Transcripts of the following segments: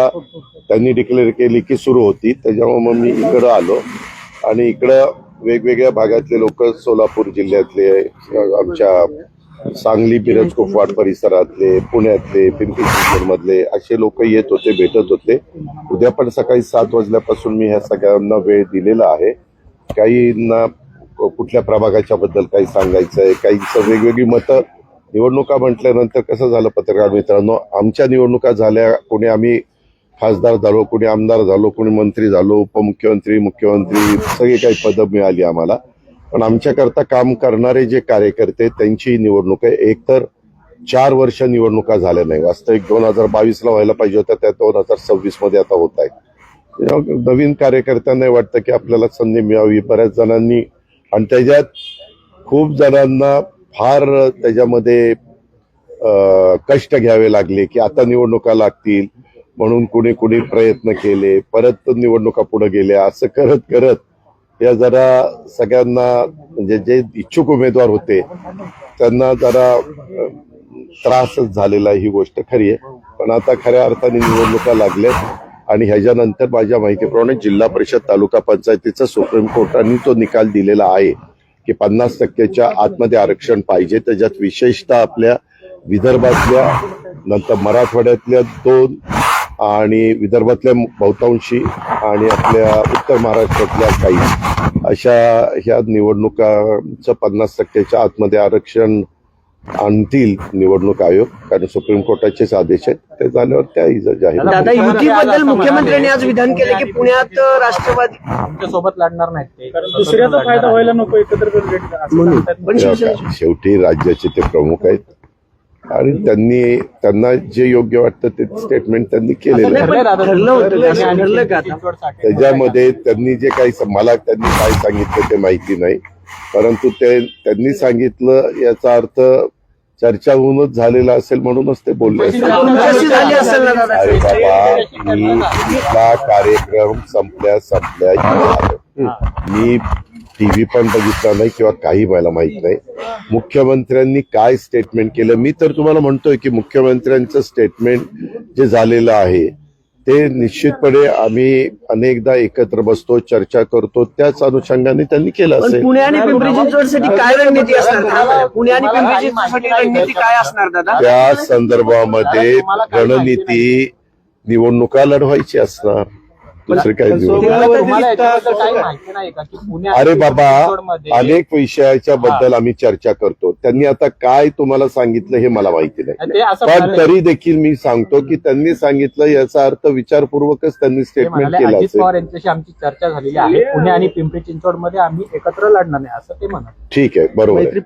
आता त्यांनी डिक्लेअर केली की सुरू होती, त्याच्यामुळे मग मी इकडं आलो आणि इकडं वेगवेगळ्या भागातले लोक, सोलापूर जिल्ह्यातले, आमच्या सांगली मिरज कुपवाड परिसरातले, पुण्यातले, पिंपरी चिंचवडमधले असे लोक येत होते, भेटत होते. उद्या पण सकाळी 7 वाजल्यापासून मी ह्या सगळ्यांना वेळ दिलेला आहे. काहींना कुठल्या प्रभागाच्या बद्दल काही सांगायचंय, काहींचं वेगवेगळी मतं. निवडणुका म्हटल्यानंतर कसं झालं पत्रकार मित्रांनो, आमच्या निवडणुका झाल्या, कोणी आम्ही खासदार झालो, कोणी आमदार झालो, कोणी मंत्री झालो, उपमुख्यमंत्री, मुख्यमंत्री, सगळी काही पदं मिळाली आम्हाला. पण आमच्याकरता काम करणारे जे कार्यकर्ते त्यांची निवडणूक आहे. एकतर 4 वर्ष निवडणुका झाल्या नाही. वास्तविक 2022ला व्हायला पाहिजे होत्या, त्या 2026 मध्ये आता होत आहे. नवीन कार्यकर्त्यांना वाटतं की आपल्याला संधी मिळावी. बऱ्याच जणांनी आणि त्याच्यात खूप जणांना फार त्याच्यामध्ये कष्ट घ्यावे लागले की आता निवडणुका लागतील म्हणून कुणी कुणी प्रयत्न केले, परत निवडणुका पुढे गेल्या. असं करत करत या जरा सगळ्यांना म्हणजे जे इच्छुक उमेदवार होते त्यांना जरा त्रासच झालेला, ही गोष्ट खरी आहे. पण आता खऱ्या अर्थाने निवडणुका लागल्यात आणि ह्याच्यानंतर माझ्या माहितीप्रमाणे जिल्हा परिषद तालुका पंचायतीचा सुप्रीम कोर्टाने तो निकाल दिलेला आहे की 50%च्या आतमध्ये आरक्षण पाहिजे. त्याच्यात विशेषतः आपल्या विदर्भातल्या, नंतर मराठवाड्यातल्या 2 आणि विदर्भातल्या बहुतांशी आणि आपल्या उत्तर महाराष्ट्रातल्या काही अशा ह्या निवडणुकांचं 50%च्या आतमध्ये आरक्षण आणतील निवडणूक आयोग, कारण सुप्रीम कोर्टाचेच आदेश आहेत. ते झाल्यावर त्याही जाहीर. दादा, युतीबद्दल मुख्यमंत्र्यांनी आज विधान केले की पुण्यात राष्ट्रवादी आमच्यासोबत लढणार नाहीत ते, कारण दुसऱ्याचा फायदा व्हायला नको एकत्र पण शेवटी राज्याचे ते प्रमुख आहेत आणि त्यांना जे योग्य वाटतं ते स्टेटमेंट त्यांनी केलेलं आहे. त्याच्यामध्ये त्यांनी जे काही मला त्यांनी काय सांगितलं ते माहिती नाही, परंतु त्यांनी सांगितलं याचा अर्थ चर्चा होऊनच झालेला असेल म्हणूनच ते बोलले असेल. अरे बाबा, इथला कार्यक्रम संपल्या मी टीव्ही पण बघितला नाही किंवा काही मला माहित नाही. मुख्यमंत्र्यांनी काय स्टेटमेंट केलं, मी तर तुम्हाला म्हणतोय की मुख्यमंत्र्यांचं स्टेटमेंट जे झालेलं आहे ते निश्चितपणे आम्ही अनेकदा एकत्र बसतो, चर्चा करतो, त्याच अनुषंगाने त्यांनी केलं असेल. पुणे आणि पिंपरी चिंचवडसाठी काय रणनीती असणार? पुणे आणि पिंपरी चिंचवडसाठी रणनीती काय असणार दादा? त्या संदर्भामध्ये रणनीती निवडणुका लढवायची असणार, दुसरे काही अरे बाबा, अनेक विषयाच्या बद्दल आम्ही चर्चा करतो. त्यांनी आता काय तुम्हाला सांगितलं हे मला माहिती नाही, पण तरी देखील मी सांगतो की त्यांनी सांगितलं याचा अर्थ विचारपूर्वकच त्यांनी स्टेटमेंट केलं अजित पवार यांच्याशी आमची चर्चा झालेली आहे. पुणे आणि पिंपरी चिंचवड मध्ये आम्ही एकत्र लढणार नाही असं ते म्हणत. ठीक आहे, बरोबर आहे.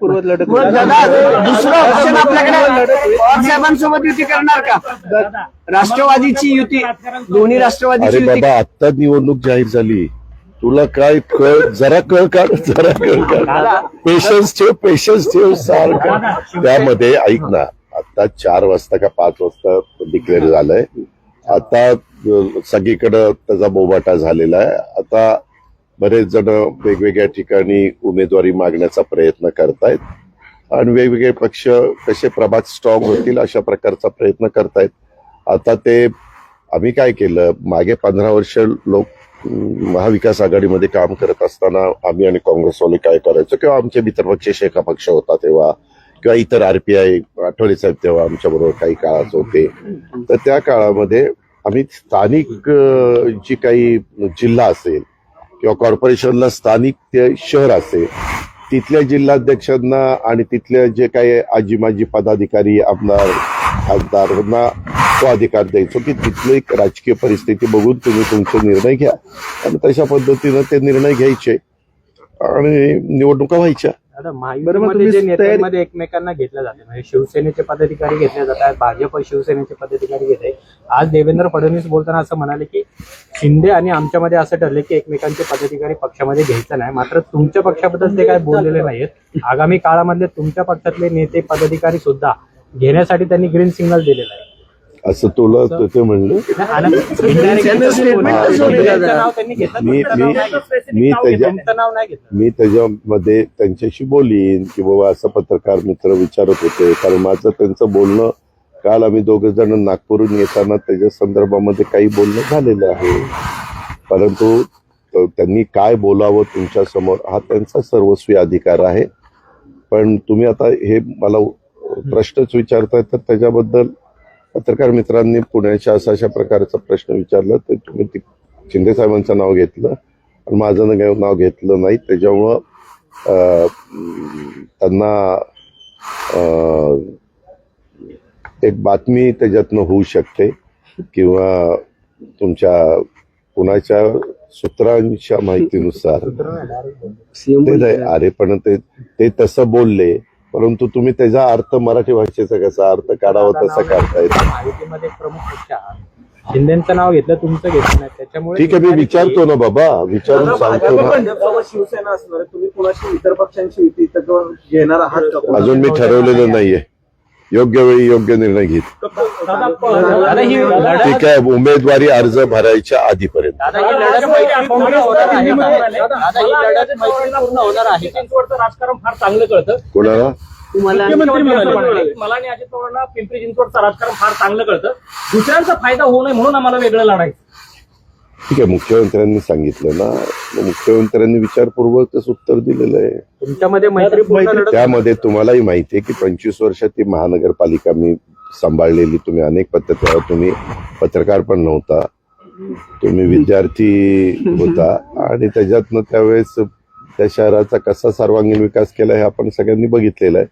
दुसरं ऑप्शन आपल्याकडे पवार साहेबांसोबत युती करणार का? राष्ट्रवादीची युती, दोन्ही राष्ट्रवादीची युती. बाबा, आता निवडणूक जाहीर झाली, तुला काय जरा कळ काढ. पेशन्स ठेव सारखं. त्यामध्ये ऐक ना, आता 4 वाजता का 5 वाजता डिक्लेअर झालंय. आता सगळीकडं त्याचा बोबाटा झालेला आहे. आता बरेच जण वेगवेगळ्या ठिकाणी उमेदवारी मागण्याचा प्रयत्न करतायत आणि वेगवेगळे पक्ष कसे प्रभात स्ट्रॉंग होतील अशा प्रकारचा प्रयत्न करतायत. आता ते आम्ही काय केलं, मागे 15 वर्ष लोक महाविकास आघाडीमध्ये काम करत असताना आम्ही आणि काँग्रेसवाले काय करायचो, किंवा आमचे मित्रपक्ष शेका पक्ष होता तेव्हा, किंवा इतर आरपीआय आठवले साहेब तेव्हा आमच्या बरोबर काही काळात होते. तर त्या काळामध्ये आम्ही स्थानिक जी काही जिल्हा असेल किंवा कॉर्पोरेशनला स्थानिक ते शहर असेल, तिथल्या जिल्हाध्यक्षांना आणि तिथल्या जे काही आजी माजी पदाधिकारी, आमदार खासदारांना तो अधिकार द्यायचो की तिथली राजकीय परिस्थिती बघून तुम्ही तुमचे निर्णय घ्या आणि तशा पद्धतीनं ते निर्णय घ्यायचे आणि निवडणुका व्हायच्या. महायुतीमध्ये जे नेत्यांमध्ये एकमेकांना घेतलं जाते, म्हणजे शिवसेनेचे पदाधिकारी घेतले जातात, भाजप शिवसेनेचे पदाधिकारी घेत आहे. आज देवेंद्र फडणवीस बोलताना असं म्हणाले की शिंदे आणि आमच्यामध्ये असं ठरले की एकमेकांचे पदाधिकारी पक्षामध्ये घ्यायचं नाही. मात्र तुमच्या पक्षाबद्दल ते काय बोललेले नाहीत. आगामी काळामधले तुमच्या पक्षातले नेते पदाधिकारी सुद्धा घेण्यासाठी त्यांनी ग्रीन सिग्नल दिलेलं आहे असं तुला ते म्हणलं. मी त्याच्यामध्ये त्यांच्याशी बोलीन की बाबा असं पत्रकार मित्र विचारत होते, कारण माझं त्यांचं बोलणं काल आम्ही दोघं जण नागपूरहून येताना त्याच्या संदर्भामध्ये काही बोलणं झालेलं आहे, परंतु त्यांनी काय बोलावं तुमच्या समोर हा त्यांचा सर्वस्वी अधिकार आहे. पण तुम्ही आता हे मला प्रश्नच विचारताय, तर त्याच्याबद्दल पत्रकार मित्रांनी पुण्याच्या अशा प्रकारचा प्रश्न विचारला तर तुम्ही शिंदे साहेबांचं नाव घेतलं आणि माझं नाव घेतलं नाही. त्याच्यामुळं त्यांना एक बातमी त्याच्यातनं होऊ शकते किंवा तुमच्या कुणाच्या सूत्रांच्या माहितीनुसार ते नाही. अरे पण ते तसं बोलले, परंतु तुम्ही त्याचा अर्थ मराठी भाषेचा कसा अर्थ काढावा तसा काढता येतो. माहितीमध्ये एक प्रमुख पक्ष आहात. शिंदेचं नाव घेतलं, तुमचं घेतलं नाही, त्याच्यामुळे ठीक आहे, मी विचारतो ना बाबा, विचारून सांगतो ना. शिवसेना असणार आहे, तुम्ही कुणाशी इतर पक्षांची युती घेणार आहात का? अजून मी ठरवलेलं नाहीये. योग्य वेळी योग्य निर्णय घेत. दादा ही लढत ठीक आहे, उमेदवारी अर्ज भरायच्या आधीपर्यंत. दादा ही लढत मैत्रीपूर्ण होणार आहे का? दादा ही लढत मैत्रीपूर्ण होणार आहे का? चिंचवडचं राजकारण फार चांगलं कळतं. कोणाला? तुम्हाला मुख्यमंत्री म्हणाले, मला आणि अजित पवारांना पिंपरी चिंचवडचं राजकारण फार चांगलं कळतं. दुसऱ्यांचा फायदा होऊ नये म्हणून आम्हाला वेगळं लढायचं. ठीक आहे, मुख्यमंत्र्यांनी सांगितलं ना, मुख्यमंत्र्यांनी विचारपूर्वकच उत्तर दिलेलं आहे. तुमच्यामध्ये मैत्रीपूर्ण लढत त्यामध्ये तुम्हालाही माहिती आहे की 25 वर्षात ती महानगरपालिका मी सांभाळलेली. तुम्ही अनेक पद्धतीवर, तुम्ही पत्रकार पण नव्हता, तुम्ही विद्यार्थी होता आणि त्याच्यातनं त्यावेळेस त्या शहराचा कसा सर्वांगीण विकास केला हे आपण सगळ्यांनी बघितलेलं आहे.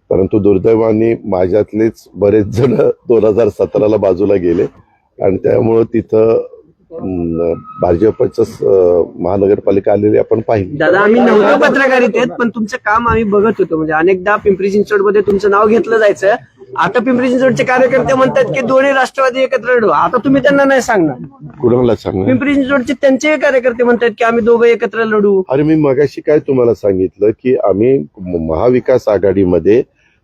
परंतु दुर्दैवाने माझ्यातलेच बरेच जण 2017ला बाजूला गेले आणि त्यामुळं तिथं भाजपच महानगरपालिका आलेली आपण पाहिली. दादा आम्ही नव्हतो पत्रकारितेत, पण तुमचं काम आम्ही बघत होतो. म्हणजे अनेकदा पिंपरी चिंचवड मध्ये तुमचं नाव घेतलं जायचं. आता पिंपरी चिंचवडचे कार्यकर्ते म्हणतात की दोन्ही राष्ट्रवादी एकत्र लढू. आता तुम्ही त्यांना नाही सांगणार. कुणाला सांगणार? पिंपरी चिंचवडचे त्यांचे कार्यकर्ते म्हणतात की आम्ही दोघं एकत्र लढू. अरे मी मगाशी काय तुम्हाला सांगितलं की आम्ही महाविकास आघाडीमध्ये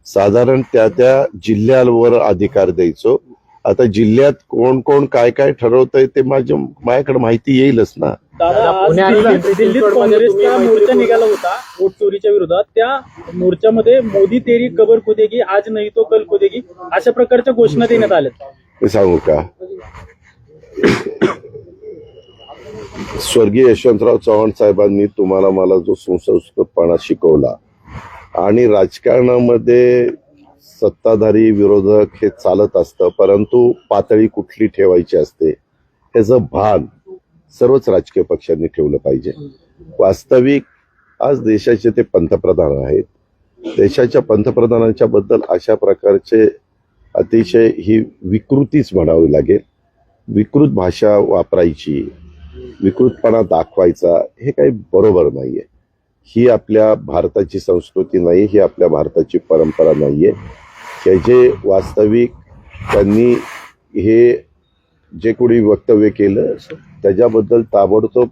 साधारण त्या जिल्ह्यावर अधिकार द्यायचो. आता जिल्ह्यात कोण कोण काय काय ठरवतंय ते माझ्याकडे माहिती येईलच ना. दादा पुणे आणि पिंपरी दिल्लीत चिंचवडमध्ये काँग्रेसचा मोर्चा निघाला होता वोट चोरीच्या विरोधात. त्या मोर्चामध्ये मोदी तेरी कबर खुदेगी, आज नाही तो कल खुदेगी, अशा प्रकारच्या घोषणा देण्यात आल्या. मी सांगू का, स्वर्गीय यशवंतराव चव्हाण साहेबांनी तुम्हाला मला जो सुसंस्कृतपणा शिकवला आणि राजकारणामध्ये सत्ताधारी विरोधक हे चालत असतं, परंतु पातळी कुठली ठेवायची असते ह्याचं भान सर्वच राजकीय पक्षांनी ठेवलं पाहिजे. वास्तविक आज देशाचे ते पंतप्रधान आहेत. देशाच्या पंतप्रधानांच्या बद्दल अशा प्रकारचे अतिशय ही विकृतीच म्हणावी लागेल, विकृत भाषा वापरायची, विकृतपणा दाखवायचा, हे काही बरोबर नाहीये. ही आपल्या भारताची संस्कृती नाही, ही आपल्या भारताची परंपरा नाहीये. हे जे वास्तविक त्यांनी हे जे कोणी वक्तव्य केलं त्याच्याबद्दल ताबडतोब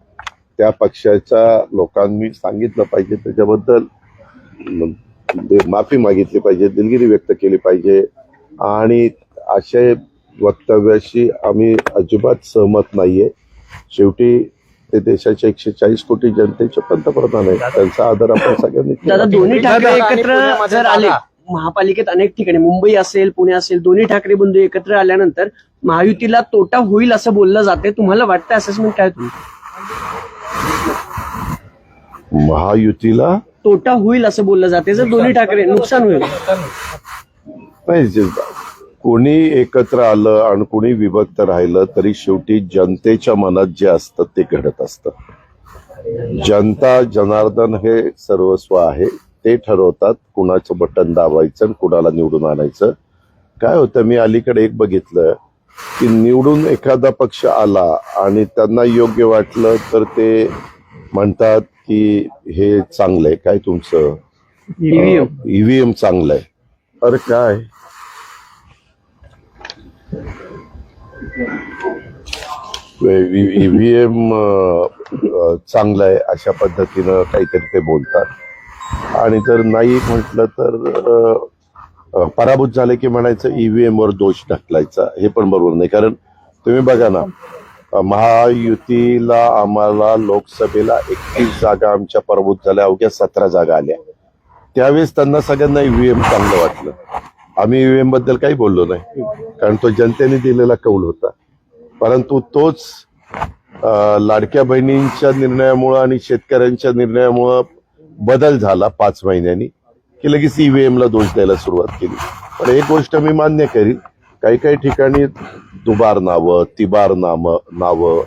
त्या पक्षाच्या लोकांनी सांगितलं पाहिजे, त्याच्याबद्दल माफी मागितली पाहिजे, दिलगिरी व्यक्त केली पाहिजे. आणि अशा वक्तव्याशी आम्ही अजिबात सहमत नाहीये. शेवटी ते देशाच्या 140 कोटी जनतेचे पंतप्रधान आहेत, त्यांचा आदर आपण सगळ्यांनी केला. दादा दोन्ही ठाकरे एकत्र जर आले महापालिकेत, अनेक ठिकाणी मुंबई असेल पुणे असेल, दोन्ही ठाकरे बंधू एकत्र आल्यानंतर महायुतीला तोटा होईल असं बोललं जाते. तुम्हाला वाटतं असेसमेंट काय तुमचं? महायुतीला तोटा होईल असं बोललं जाते जर दोन्ही ठाकरे, नुकसान होईल. नाही, कोणी एकत्र आलं आणि कोणी विभक्त राहिलं तरी शेवटी जनतेच्या मनात जे असतं ते घडत असतं. जनता जनार्दन हे सर्वस्व आहे, ते ठरवतात कुणाचं बटन दाबायचं आणि कुणाला निवडून आणायचं. काय होतं, मी अलीकडे एक बघितलं की निवडून एखादा पक्ष आला आणि त्यांना योग्य वाटलं तर ते म्हणतात की हे चांगलंय, काय तुमचं ईव्हीएम चांगलंय. अरे काय, ईव्हीएम चांगलं आहे अशा पद्धतीनं काहीतरी ते बोलतात. आणि जर नाही म्हटलं तर पराभूत झाले की म्हणायचं ईव्हीएम वर दोष ढकलायचा, हे पण बरोबर नाही. कारण तुम्ही बघा ना, महायुतीला आम्हाला लोकसभेला 31 जागा आमच्या पराभूत झाल्या, अवघ्या 17 जागा आल्या. त्यावेळेस त्यांना सगळ्यांना ईव्हीएम चांगलं वाटलं. आम्ही ईव्हीएम बद्दल काही बोललो नाही, कारण तो जनतेने दिलेला कौल होता. परंतु तोच लाडक्या बहिणींच्या निर्णयामुळं आणि शेतकऱ्यांच्या निर्णयामुळं बदल झाला 5 महिन्यांनी, की लगेच ईव्हीएमला दोष द्यायला सुरुवात केली. पण एक गोष्ट मी मान्य करीन, काही काही ठिकाणी दुबार नावं, तिबार नावं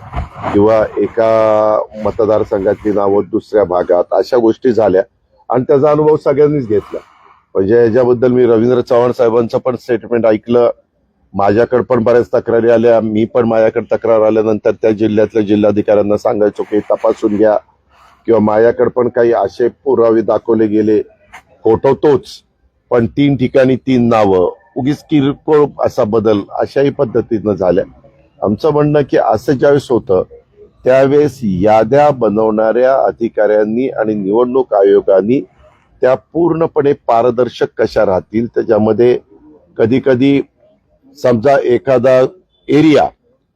किंवा एका मतदारसंघातली नावं दुसऱ्या भागात अशा गोष्टी झाल्या आणि त्याचा अनुभव सगळ्यांनीच घेतला. म्हणजे याच्याबद्दल मी रवींद्र चव्हाण साहेबांचं पण स्टेटमेंट ऐकलं. माझ्याकडे पण बऱ्याच तक्रारी आल्या. मी पण माझ्याकडे तक्रार आल्यानंतर त्या जिल्ह्यातल्या जिल्हाधिकाऱ्यांना सांगायचो की तपासून घ्या, किंवा माझ्याकडे पण काही असे पुरावे दाखवले गेले, फोटो तोच पण 3 ठिकाणी 3 नावं, उगीच किरकोळ असा बदल, अशाही पद्धतीनं झाल्या. आमचं म्हणणं की असं ज्यावेळेस होतं त्यावेळेस याद्या बनवणाऱ्या अधिकाऱ्यांनी आणि निवडणूक आयोगाने त्या पूर्णपणे पारदर्शक कशा राहतील, त्याच्यामध्ये कधी कधी समजा एखादा एरिया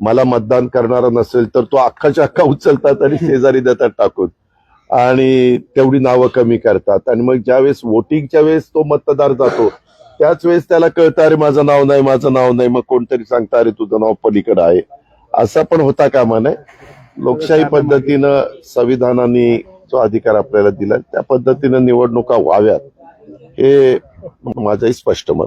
मला मतदान करणारा नसेल तर तो अख्खाच्या अख्खा उचलतात आणि शेजारी देतात टाकून आणि तेवढी नावं कमी करतात. आणि मग ज्यावेळेस वोटिंगच्या वेळेस तो मतदार जातो त्याच वेळेस त्याला कळतं अरे माझं नाव नाही, मग कोणतरी सांगतं अरे तुझं नाव पलीकडे आहे. असं पण होता कामा नये. लोकशाही पद्धतीनं संविधानाने जो अधिकार आपल्याला दिला त्या पद्धतीनं निवडणुका व्हाव्यात हे माझंही स्पष्ट मत.